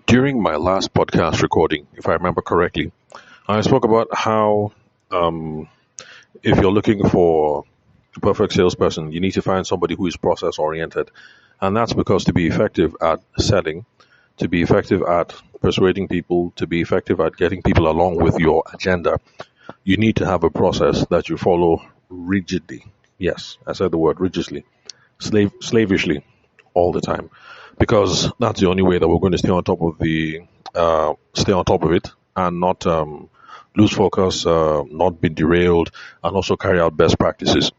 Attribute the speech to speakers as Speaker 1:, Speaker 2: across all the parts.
Speaker 1: During my last podcast recording, if I remember correctly, I spoke about how if you're looking for the perfect salesperson, you need to find somebody who is process oriented. And that's because to be effective at selling, to be effective at persuading people, to be effective at getting people along with your agenda, you need to have a process that you follow rigidly. Yes, I said the word rigidly, slavishly, all the time, because that's the only way that we're going to stay on top of it, and not lose focus, not be derailed, and also carry out best practices.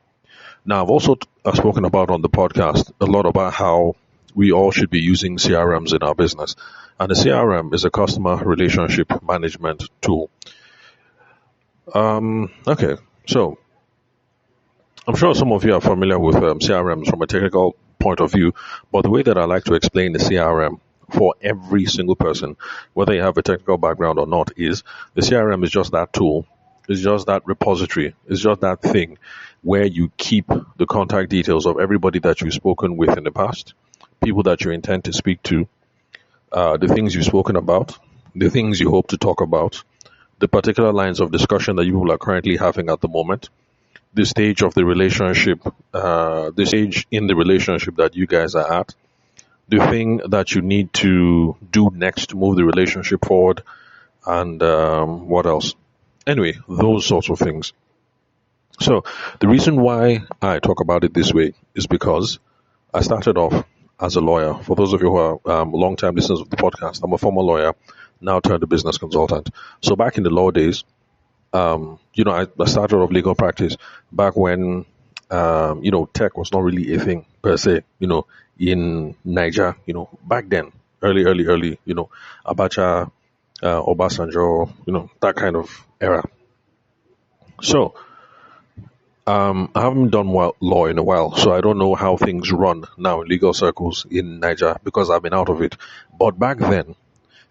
Speaker 1: Now, I've also spoken about on the podcast a lot about how we all should be using CRMs in our business, and the CRM is a customer relationship management tool. Okay, so I'm sure some of you are familiar with CRMs from a technical point of view, but the way that I like to explain the CRM for every single person, whether you have a technical background or not, is the CRM is just that tool, it's just that repository, it's just that thing where you keep the contact details of everybody that you've spoken with in the past, people that you intend to speak to, the things you've spoken about, the things you hope to talk about, the particular lines of discussion that you people are currently having at the moment, the stage of the relationship, the stage in the relationship that you guys are at, the thing that you need to do next to move the relationship forward, and what else? Anyway, those sorts of things. So the reason why I talk about it this way is because I started off as a lawyer. For those of you who are long-time listeners of the podcast, I'm a former lawyer, now turned a business consultant. So back in the law days, I started off legal practice back when, tech was not really a thing per se, in Niger, back then, early, Abacha, Obasanjo, that kind of era. So, I haven't done law in a while, so I don't know how things run now in legal circles in Niger because I've been out of it. But back then,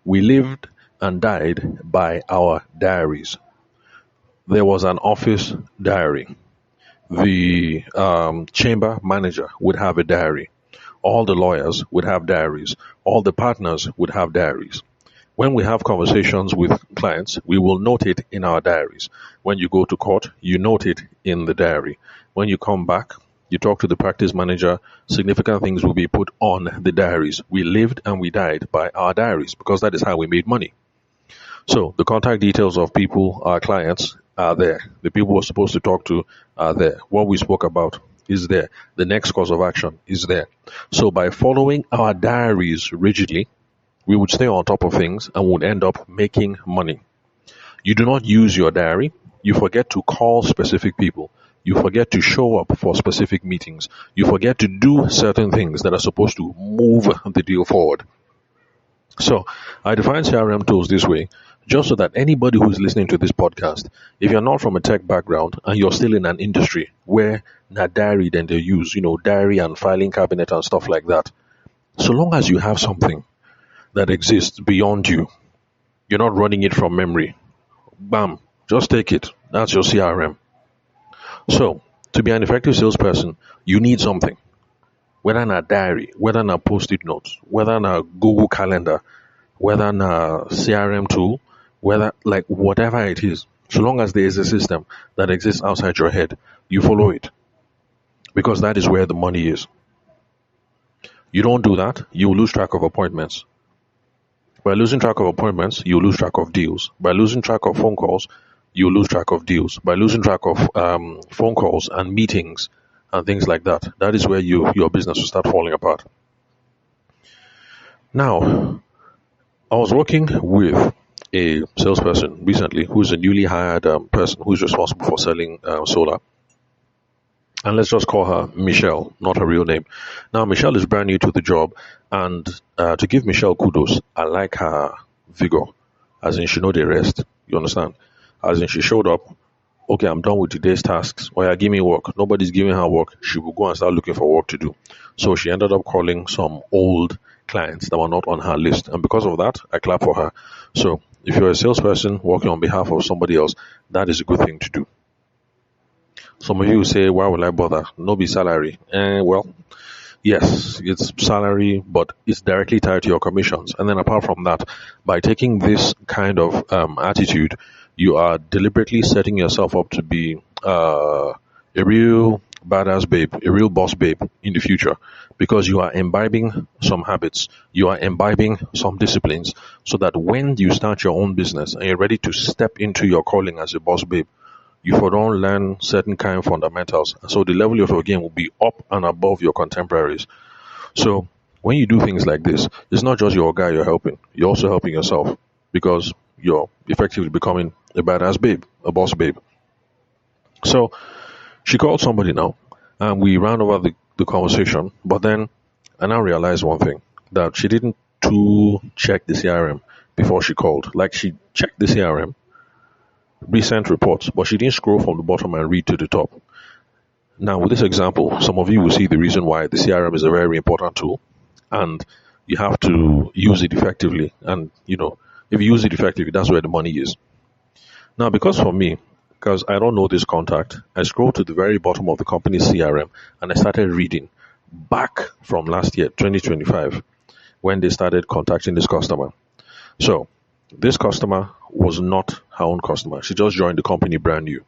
Speaker 1: we lived and died by our diaries. There was an office diary. The chamber manager would have a diary. All the lawyers would have diaries. All the partners would have diaries. When we have conversations with clients, we will note it in our diaries. When you go to court, you note it in the diary. When you come back, you talk to the practice manager, significant things will be put on the diaries. We lived and we died by our diaries because that is how we made money. So the contact details of people, our clients, are there. The people we're supposed to talk to are there. What we spoke about is there. The next course of action is there. So by following our diaries rigidly, we would stay on top of things and would end up making money. You do not use your diary. You forget to call specific people. You forget to show up for specific meetings. You forget to do certain things that are supposed to move the deal forward. So I define CRM tools this way, just so that anybody who's listening to this podcast, if you're not from a tech background and you're still in an industry where that diary then they use, diary and filing cabinet and stuff like that, so long as you have something that exists beyond you, you're not running it from memory. Bam, just take it. That's your CRM. So to be an effective salesperson, you need something. Whether in a diary, whether in a post-it notes, whether in a Google Calendar, whether in a CRM tool, whether like whatever it is, so long as there is a system that exists outside your head, you follow it. Because that is where the money is. You don't do that, you will lose track of appointments. By losing track of appointments, you lose track of deals. By losing track of phone calls, you lose track of deals. By losing track of phone calls and meetings and things like that, that is where your business will start falling apart. Now, I was working with a salesperson recently who's a newly hired person who's responsible for selling solar. And let's just call her Michelle, not her real name. Now, Michelle is brand new to the job, and to give Michelle kudos, I like her vigor, as in she know the rest. You understand? As in she showed up, okay, I'm done with today's tasks. Oh yeah, give me work. Nobody's giving her work. She will go and start looking for work to do. So she ended up calling some old clients that were not on her list. And because of that, I clap for her. So if you're a salesperson working on behalf of somebody else, that is a good thing to do. Some of you say, why will I bother? No be salary. Well, Yes, it's salary, but it's directly tied to your commissions. And then apart from that, by taking this kind of attitude, you are deliberately setting yourself up to be a real badass babe, a real boss babe in the future, because you are imbibing some habits, you are imbibing some disciplines, so that when you start your own business and you're ready to step into your calling as a boss babe, you for don't learn certain kind of fundamentals. So the level of your game will be up and above your contemporaries. So when you do things like this, it's not just your guy you're helping, you're also helping yourself because you're effectively becoming a badass babe, a boss babe. So she called somebody now and we ran over the conversation, but then I now realized one thing, that she didn't to check the CRM before she called. Like she checked the CRM, recent reports, but she didn't scroll from the bottom and read to the top. Now, with this example, some of you will see the reason why the CRM is a very important tool, and you have to use it effectively. And if you use it effectively, that's where the money is. Now, because for me, because I don't know this contact, I scrolled to the very bottom of the company's CRM and I started reading back from last year, 2025, when they started contacting this customer. So, this customer was not her own customer. She just joined the company brand new.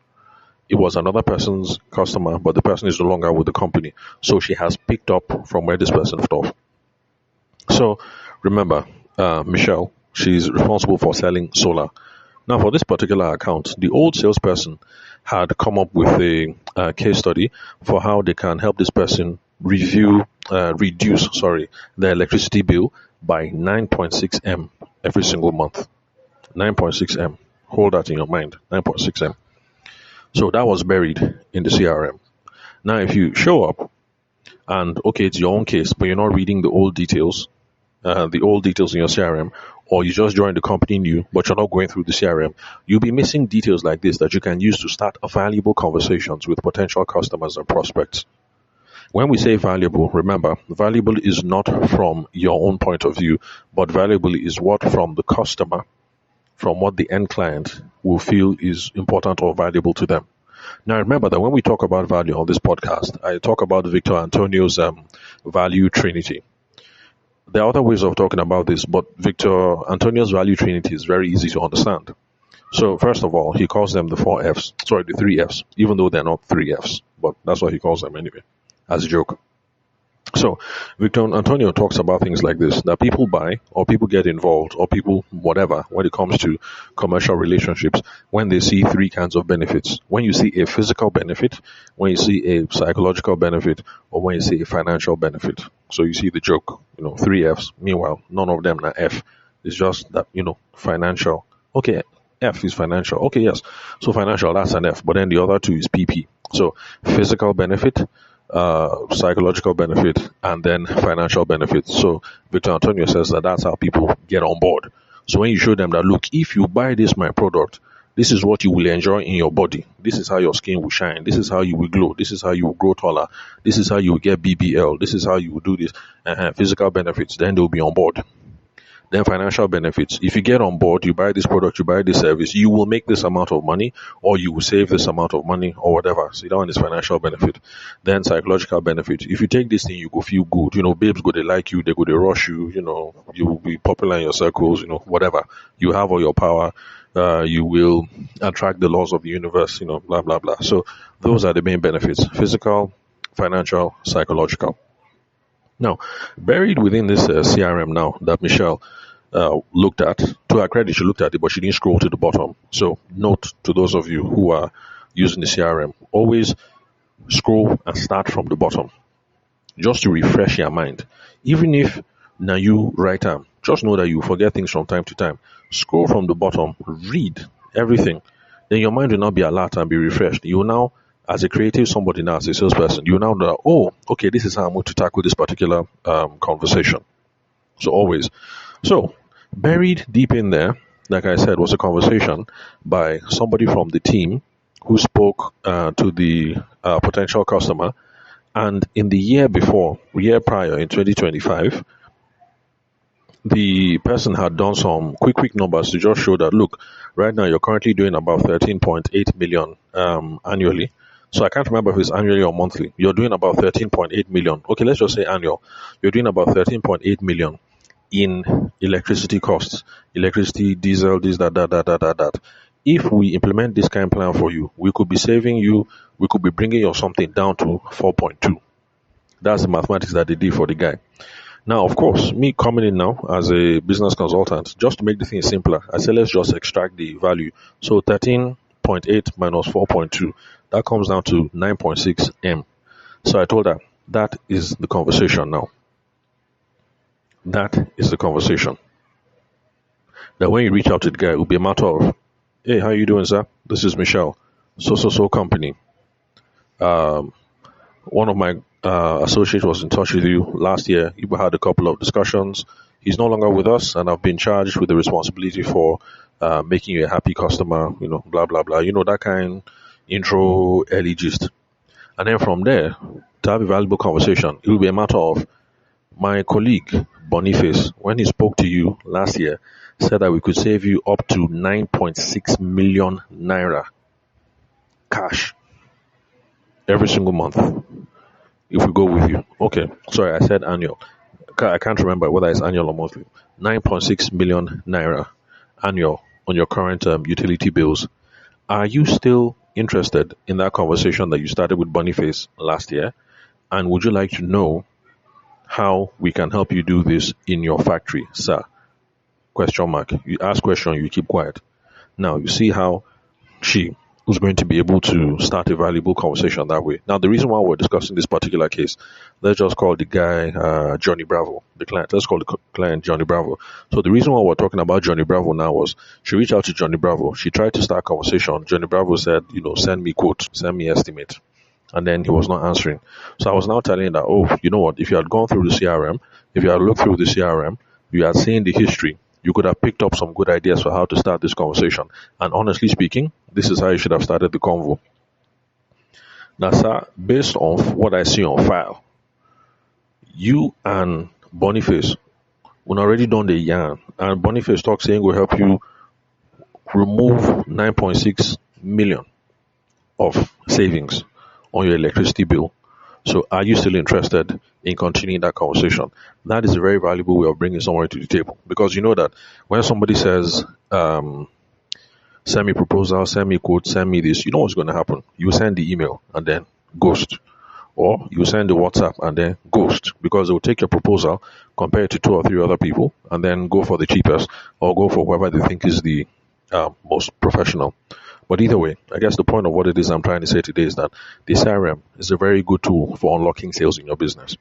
Speaker 1: It was another person's customer, but the person is no longer with the company. So she has picked up from where this person left off. So remember, Michelle, she's responsible for selling solar. Now, for this particular account, the old salesperson had come up with a case study for how they can help this person reduce, their electricity bill by 9.6 M every single month. 9.6 M. Hold that in your mind. 9.6 M. So that was buried in the CRM. Now, if you show up and okay, it's your own case, but you're not reading the old details in your CRM, or you just joined the company new, but you're not going through the CRM, you'll be missing details like this that you can use to start valuable conversations with potential customers and prospects. When we say valuable, remember, valuable is not from your own point of view, but valuable is what from the customer, from what the end client will feel is important or valuable to them. Now, remember that when we talk about value on this podcast, I talk about Victor Antonio's Value Trinity. There are other ways of talking about this, but Victor Antonio's Value Trinity is very easy to understand. So, first of all, he calls them the the three Fs, even though they're not three Fs, but that's what he calls them anyway, as a joke. So, Victor Antonio talks about things like this, that people buy or people get involved or people, whatever, when it comes to commercial relationships, when they see three kinds of benefits. When you see a physical benefit, when you see a psychological benefit, or when you see a financial benefit. So you see the joke, three Fs. Meanwhile, none of them are F. It's just that, financial. Okay, F is financial. Okay, yes. So financial, that's an F. But then the other two is PP. So physical benefit, psychological benefit, and then financial benefit. So Victor Antonio says that that's how people get on board. So when you show them that, look, if you buy my product, this is what you will enjoy in your body. This is how your skin will shine. This is how you will glow. This is how you will grow taller. This is how you will get BBL. This is how you will do this. Physical benefits, then they'll be on board. Then financial benefits. If you get on board, you buy this product, you buy this service, you will make this amount of money, or you will save this amount of money, or whatever. So that one is financial benefit. Then psychological benefit. If you take this thing, you go feel good. Babes go they like you, they go they rush you. You will be popular in your circles. Whatever. You have all your power. You will attract the laws of the universe. Blah blah blah. So those are the main benefits: physical, financial, psychological. Now, buried within this CRM now that Michelle looked at, to her credit, she looked at it, but she didn't scroll to the bottom. So, note to those of you who are using the CRM, always scroll and start from the bottom, just to refresh your mind. Even if now you write down, just know that you forget things from time to time. Scroll from the bottom, read everything. Then your mind will not be alert and be refreshed. You will now, as a creative somebody now, as a salesperson, you now know, oh, okay, this is how I'm going to tackle this particular conversation. So always. So buried deep in there, like I said, was a conversation by somebody from the team who spoke to the potential customer. And in the year prior, in 2025, the person had done some quick numbers to just show that, look, right now you're currently doing about 13.8 million annually. So I can't remember if it's annually or monthly. You're doing about 13.8 million. Okay, let's just say annual. You're doing about 13.8 million in electricity costs, electricity, diesel, this, that. If we implement this kind of plan for you, we could be saving you, we could be bringing your something down to 4.2. That's the mathematics that they did for the guy. Now, of course, me coming in now as a business consultant, just to make the thing simpler, I said let's just extract the value. So 13.8 minus 4.2, that comes down to 9.6 M. So I told her, that is the conversation now. That is the conversation. That when you reach out to the guy, it will be a matter of, hey, how you doing, sir? This is Michelle, so company. One of my associates was in touch with you last year. You had a couple of discussions. He's no longer with us, and I've been charged with the responsibility for making you a happy customer, blah, blah, blah. That kind intro, early gist. And then from there, to have a valuable conversation, it will be a matter of my colleague, Boniface, when he spoke to you last year, said that we could save you up to 9.6 million naira cash every single month if we go with you. Okay, sorry, I said annual. I can't remember whether it's annual or monthly. 9.6 million naira annual on your current utility bills. Are you still interested in that conversation that you started with Boniface last year? And would you like to know how we can help you do this in your factory, sir? Question mark. You ask question, you keep quiet. Now you see how she was going to be able to start a valuable conversation that way. Now the reason why we're discussing this particular case, let's just call the guy Johnny Bravo, the client. Let's call the client Johnny Bravo. So the reason why we're talking about Johnny Bravo now was she reached out to Johnny Bravo. She tried to start a conversation. Johnny Bravo said, send me quote, send me estimate. And then he was not answering. So I was now telling him that, oh, you know what, if you had gone through the CRM, if you had looked through the CRM, you had seen the history, you could have picked up some good ideas for how to start this conversation. And honestly speaking, this is how you should have started the convo. Now, sir, based on what I see on file, you and Boniface will already done the yarn. And Boniface talks saying will help you remove 9.6 million of savings on your electricity bill. So are you still interested in continuing that conversation? That is a very valuable way of bringing someone to the table, because you know that when somebody says, send me proposal, send me quote, send me this, you know what's going to happen. You send the email and then ghost, or you send the WhatsApp and then ghost, because they will take your proposal, compare it to 2 or 3 other people, and then go for the cheapest or go for whoever they think is the most professional. But either way, I guess the point of what it is I'm trying to say today is that the CRM is a very good tool for unlocking sales in your business.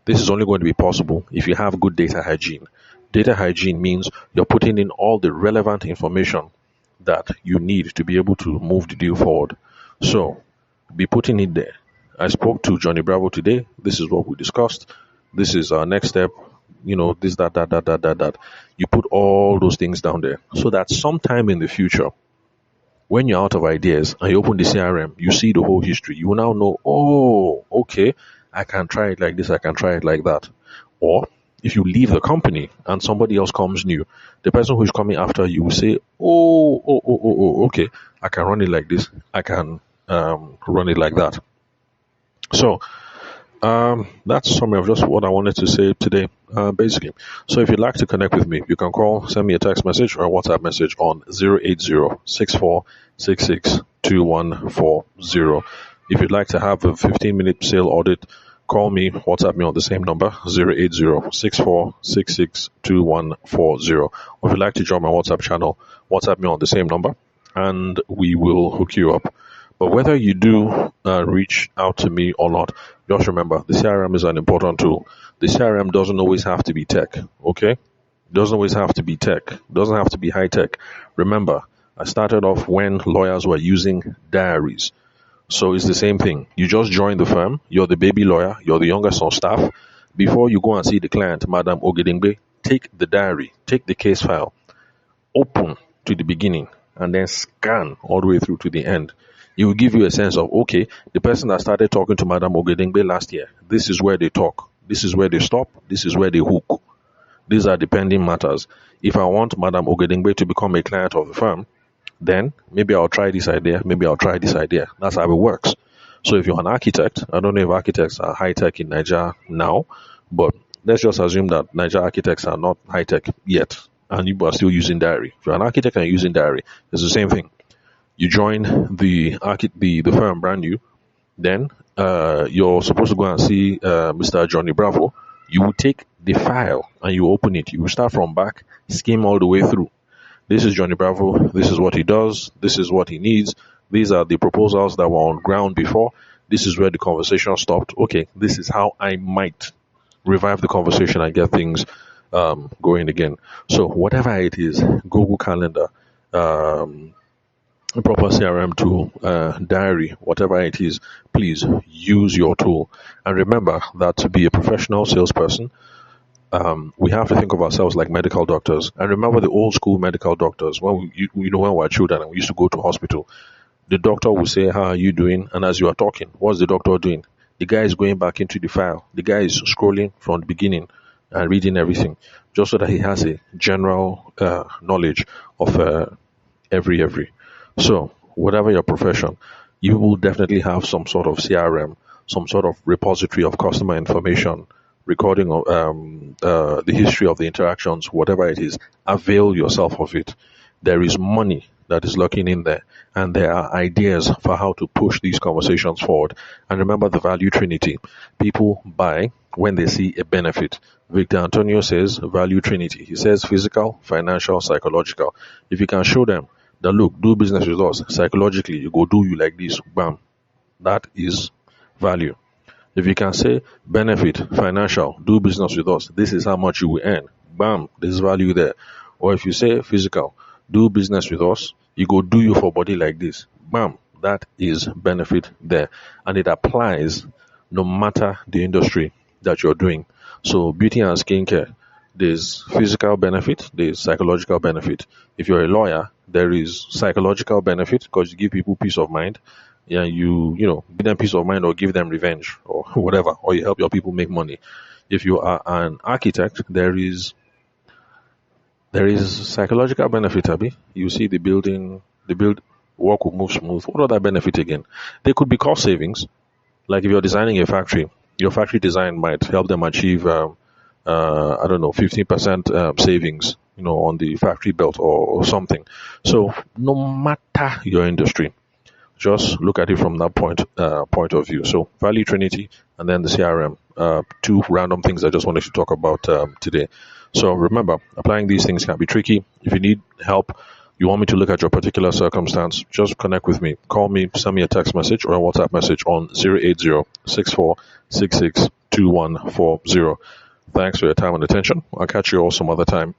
Speaker 1: This is only going to be possible if you have good data hygiene. Data hygiene means you're putting in all the relevant information that you need to be able to move the deal forward. So, be putting it there. I spoke to Johnny Bravo today. This is what we discussed. This is our next step. This, that. You put all those things down there so that sometime in the future, when you're out of ideas and you open the CRM, you see the whole history. You will now know, oh, okay, I can try it like this, I can try it like that. Or if you leave the company and somebody else comes new, the person who is coming after you will say, oh, okay, I can run it like this, I can run it like that. So that's some of just what I wanted to say today, basically. So if you'd like to connect with me, you can send me a text message or a WhatsApp message on 080-6466-2140. If you'd like to have a 15-minute sale audit, call me, WhatsApp me on the same number, 080-6466-2140. Or if you'd like to join my WhatsApp channel, WhatsApp me on the same number, and we will hook you up. But whether you do reach out to me or not, just remember, the CRM is an important tool. The CRM doesn't always have to be tech, okay? Doesn't always have to be tech. Doesn't have to be high tech. Remember, I started off when lawyers were using diaries. So it's the same thing. You just join the firm. You're the baby lawyer. You're the youngest on staff. Before you go and see the client, Madam Ogedengbe, take the diary, take the case file, open to the beginning, and then scan all the way through to the end. It will give you a sense of, okay, the person that started talking to Madam Ogedengbe last year, this is where they talk, this is where they stop, this is where they hook. These are depending matters. If I want Madam Ogedengbe to become a client of the firm, then maybe I'll try this idea, maybe I'll try this idea. That's how it works. So if you're an architect, I don't know if architects are high tech in Nigeria now, but let's just assume that Nigeria architects are not high tech yet, and you are still using diary. If you're an architect and you're using diary, it's the same thing. You join the firm brand new, then you're supposed to go and see Mr. Johnny Bravo. You will take the file and you open it. You will start from back, skim all the way through. This is Johnny Bravo. This is what he does. This is what he needs. These are the proposals that were on ground before. This is where the conversation stopped. Okay, this is how I might revive the conversation and get things going again. So whatever it is, Google Calendar, a proper CRM tool, diary, whatever it is, please use your tool. And remember that to be a professional salesperson, we have to think of ourselves like medical doctors. And remember the old school medical doctors. When when we were children and we used to go to hospital, the doctor will say, "How are you doing?" And as you are talking, what's the doctor doing? The guy is going back into the file. The guy is scrolling from the beginning and reading everything, just so that he has a general knowledge of every. So, whatever your profession, you will definitely have some sort of CRM, some sort of repository of customer information, recording of the history of the interactions, whatever it is. Avail yourself of it. There is money that is lurking in there, and there are ideas for how to push these conversations forward. And remember the value trinity. People buy when they see a benefit. Victor Antonio says value trinity. He says physical, financial, psychological. If you can show them that, look, do business with us psychologically, you go do you like this, bam, that is value. If you can say benefit, financial, do business with us, this is how much you will earn, bam, there's value there. Or if you say physical, do business with us, you go do you for body like this, bam, that is benefit there. And it applies no matter the industry that you're doing. So beauty and skincare, there's physical benefit, there's psychological benefit. If you're a lawyer, there is psychological benefit because you give people peace of mind. Yeah, you give them peace of mind or give them revenge or whatever, or you help your people make money. If you are an architect, there is psychological benefit, Abby. You see the build work will move smooth. What other benefit again? There could be cost savings. Like if you're designing a factory, your factory design might help them achieve, I don't know, 15% savings, on the factory belt or something. So no matter your industry, just look at it from that point of view. So Value Trinity and then the CRM, two random things I just wanted to talk about today. So remember, applying these things can be tricky. If you need help, you want me to look at your particular circumstance, just connect with me. Call me, send me a text message or a WhatsApp message on 080-6466-2140. Thanks for your time and attention. I'll catch you all some other time.